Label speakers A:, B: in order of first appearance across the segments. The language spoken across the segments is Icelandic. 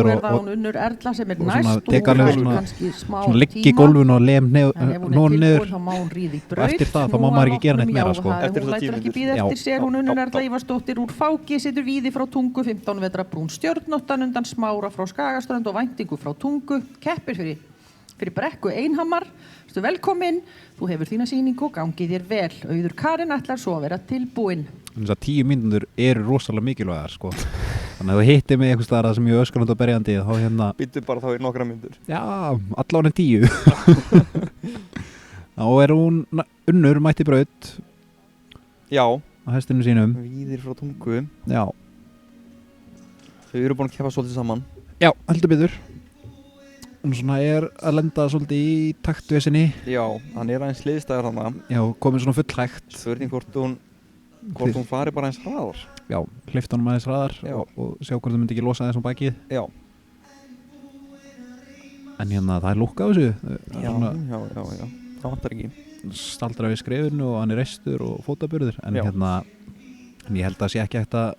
A: niður
B: er það hún Unnur Erla sem
A: og
B: næst og
A: hún
B: hún
A: svona
B: kannski smá
A: liggi í gólfinu og lem
B: hún
A: niður
B: þá má hún ríða í
A: og
B: braut
A: eftir það þá má maður ekki gera neitt meira sko.
B: hún lætur ekki bíða eftir sér hún Unnur Erla Ívarsdóttir úr Fáki situr Víði frá Tungu 15 vetra brún stjörnóttan undan Smára frá Skagaströnd og Væntingu frá Tungu keppir fyrir Brekku Einhamar velkomin, þú hefur þína sýningu og gangi þér vel Auður Karen ætlar svo að vera tilbúin
A: Þess að 10 mínútur eru rosalega mikilvægar sko. Þannig að þú hittir mig einhvers staðar sem ég öskrandi og berjandi þá hérna
C: býttu bara þá í nokkra mínútur
A: já, allavega 10 þá er hún Unnur mætti braut
C: já,
A: á hestinu sínum
C: Víðir frá Tungu
A: já,
C: þau eru búin að keppa svolítið saman
A: já, heldur betur hún svona er að lenda svolítið í taktvesinni
C: já, hann er aðeins hliðstæður hana
A: já, komin svona fullhægt
C: spurning hvort hún fari bara eins hraðar
A: já, hleyft honum aðeins hraðar og sjá hvort það myndi ekki losa aðeins á bakið
C: já
A: en hérna það er lúkka á þessu
C: já, það vantar ekki
A: staldra við skrefinu og hann er reistur og fótaburður en hérna en ég held að sé ekki hægt að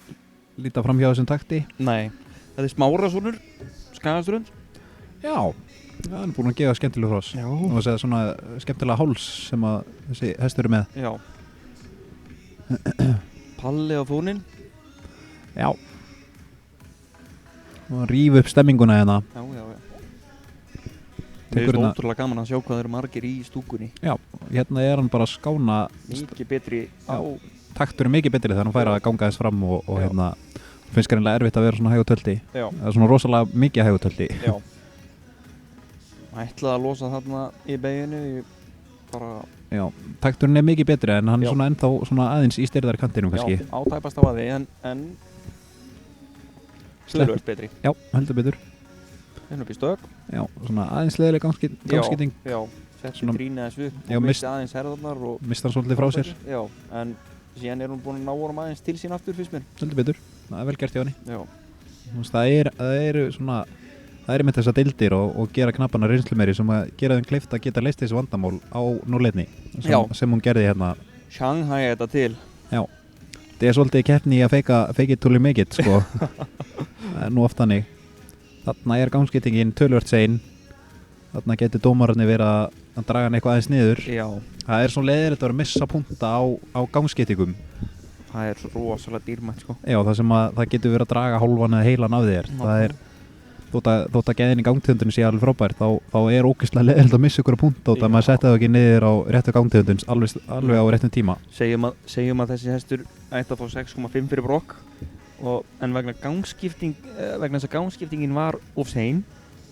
A: líta fram hjá þessum takti
C: nei, þetta er Smárasonur Skagaströnd
A: já, hann er búin að gefa skemmtileg hross og að segja svona skemmtilega háls sem að þessi hestur er með
C: já Palli á fóninn
A: já og ríf upp stemminguna hérna
C: já mér finnst ótrúlega gaman að sjá hvað þeir eru margir í stúkunni
A: já, hérna er hann bara að skána
C: mikið betri á
A: taktur er mikið betri þegar hann fær að ganga þess fram og hérna finnst greinlega erfitt að vera svona hægutöldi það er svona rosalega mikið hægutöldi
C: já ætlaði að losa þarna í beginu bara
A: já, takturinn er mikið betri en hann er svona ennþá svona aðeins í styrðar kantinum kannski
C: já, átæpast á aði en slöðurvöld betri
A: já, heldur betur
C: upp í stök
A: já, svona aðeins leðileg gangskytting
C: já, setti trínið þessu upp og misti aðeins herðarnar og
A: mista hann svolítið frá sér
C: já, en síðan er hún búin að ná honum aðeins til sín aftur fyrst mér
A: heldur betur, það er vel gert hjá henni
C: já
A: það eru svona það er með þessar deildir og gera knappana reynslu meiri sem að gera þeim kleift að geta leyst þessi vandamál á núleitni sem hún gerði hérna
C: Shanghai þetta til
A: já, það er svolítið keppni í að fake it till you make it sko nú oft þannig þarna er gangskyttingin tölvört sein þarna getur dómararnir verið að draga hann eitthvað aðeins niður
C: já
A: það er svo leiðilegt að missa punta á gangskyttingum
C: það er svo rosalega dýrmætt sko
A: já, það sem að það getur verið að draga hálfan eða heilan af þér það er þótt að gæðin í gangtegundinu sé alveg frábær þá er ógeðslega leiðilegt að missa ykkur að punta út að maður setja það ekki niður á réttu gangtegundins alveg á réttum tíma
C: segjum að þessi hestur ætti að fá 6,5 fyrir brokk en vegna þess að gangskiptingin var of sein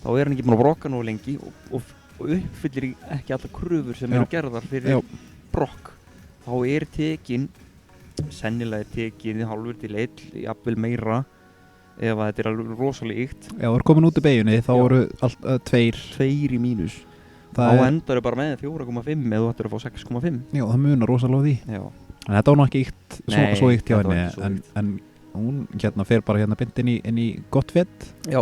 C: þá er hann ekki búin að brokka nú lengi og uppfyllir ekki allar kröfur sem eru gerðar fyrir brokk þá er sennilega tekin hálfur til 1 jafnvel meira ef að þetta er alveg rosalega ykt
A: já, það er komin út í beginni þá eru
C: tveir í mínus þá endar þau bara með 4,5 eða þú ættir að fá 6,5
A: já, það munar rosalega á því
C: já.
A: En þetta var nú ekki ykt svo ykt hjá henni en hún hérna fer bara hérna beint inn í gott fett
C: já.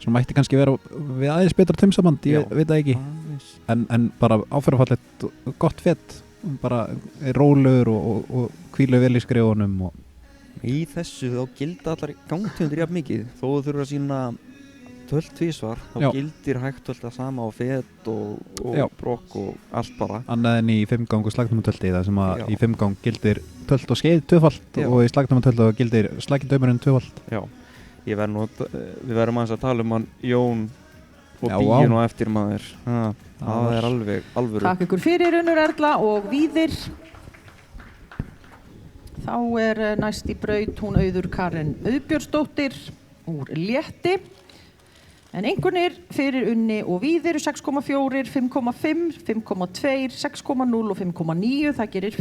A: Svo mætti kannski vera við aðeins betra taumsamband, ég veit það ekki en bara áferðarfallegt gott fett bara rólegur og hvílu vel í skrifunum og
C: í þessu þá gilda allar gangtegundir jafn mikið þó þú þurfur að sína tölt tvísvar þá gildir hægtölt að sama á fet og brokk og allt bara
A: annað en í 5 gangu slagnumtölti það sem að í 5 gang gildir tölt og skeið tvöfalt og í slagnumtölti þá gildir slagindaumarinn tvöfalt
C: já, við verðum aðeins að tala um hann Jón og Bíin og eftir maður það er alveg alvöru
B: Takk ykkur fyrir Unnur Erla og Víðir þá er næst í braut hún Auður Karen Auðbjörnsdóttir úr Létti en einhvernir fyrir Unni og Víðir 6,4, 5,5, 5,2, 6,0 og 5,9 það gerir